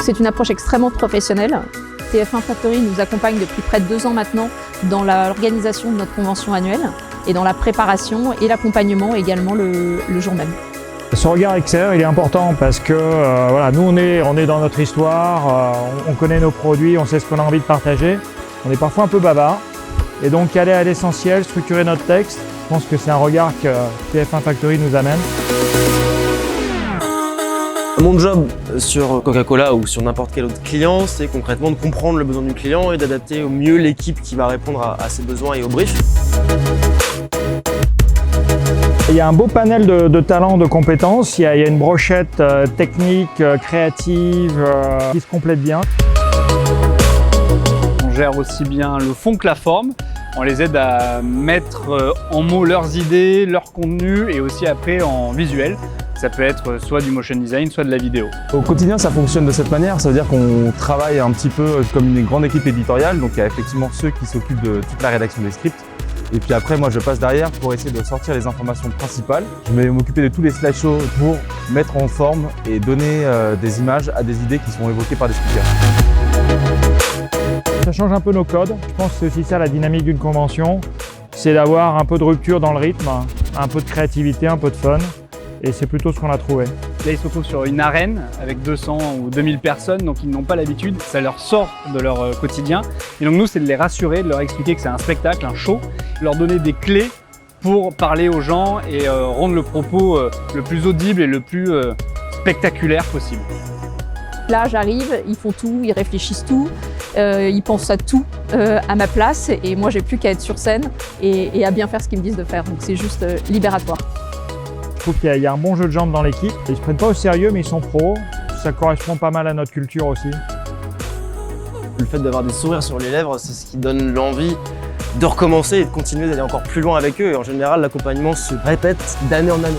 C'est une approche extrêmement professionnelle. TF1 Factory nous accompagne depuis près de 2 ans maintenant dans l'organisation de notre convention annuelle et dans la préparation et l'accompagnement également le jour même. Ce regard extérieur, il est important parce que voilà, nous on est dans notre histoire, on connaît nos produits, on sait ce qu'on a envie de partager. On est parfois un peu bavard et donc aller à l'essentiel, structurer notre texte, je pense que c'est un regard que TF1 Factory nous amène. Mon job sur Coca-Cola ou sur n'importe quel autre client, c'est concrètement de comprendre le besoin du client et d'adapter au mieux l'équipe qui va répondre à ses besoins et au brief. Il y a un beau panel de talents, de compétences, il y a une brochette technique, créative, qui se complète bien. On gère aussi bien le fond que la forme. On les aide à mettre en mots leurs idées, leur contenu et aussi après en visuel. Ça peut être soit du motion design, soit de la vidéo. Au quotidien, ça fonctionne de cette manière. Ça veut dire qu'on travaille un petit peu comme une grande équipe éditoriale. Donc il y a effectivement ceux qui s'occupent de toute la rédaction des scripts. Et puis après, moi, je passe derrière pour essayer de sortir les informations principales. Je vais m'occuper de tous les slideshows pour mettre en forme et donner des images à des idées qui sont évoquées par des speakers. Ça change un peu nos codes. Je pense que c'est aussi ça la dynamique d'une convention. C'est d'avoir un peu de rupture dans le rythme, un peu de créativité, un peu de fun. Et c'est plutôt ce qu'on a trouvé. Là, ils se retrouvent sur une arène avec 200 ou 2000 personnes, donc ils n'ont pas l'habitude, ça leur sort de leur quotidien. Et donc nous, c'est de les rassurer, de leur expliquer que c'est un spectacle, un show, leur donner des clés pour parler aux gens et rendre le propos le plus audible et le plus spectaculaire possible. Là, j'arrive, ils font tout, ils réfléchissent tout, ils pensent à tout à ma place et moi, j'ai plus qu'à être sur scène et à bien faire ce qu'ils me disent de faire. Donc c'est juste libératoire. Je trouve qu'il y a un bon jeu de jambes dans l'équipe. Ils ne se prennent pas au sérieux, mais ils sont pros. Ça correspond pas mal à notre culture aussi. Le fait d'avoir des sourires sur les lèvres, c'est ce qui donne l'envie de recommencer et de continuer d'aller encore plus loin avec eux. Et en général, l'accompagnement se répète d'année en année.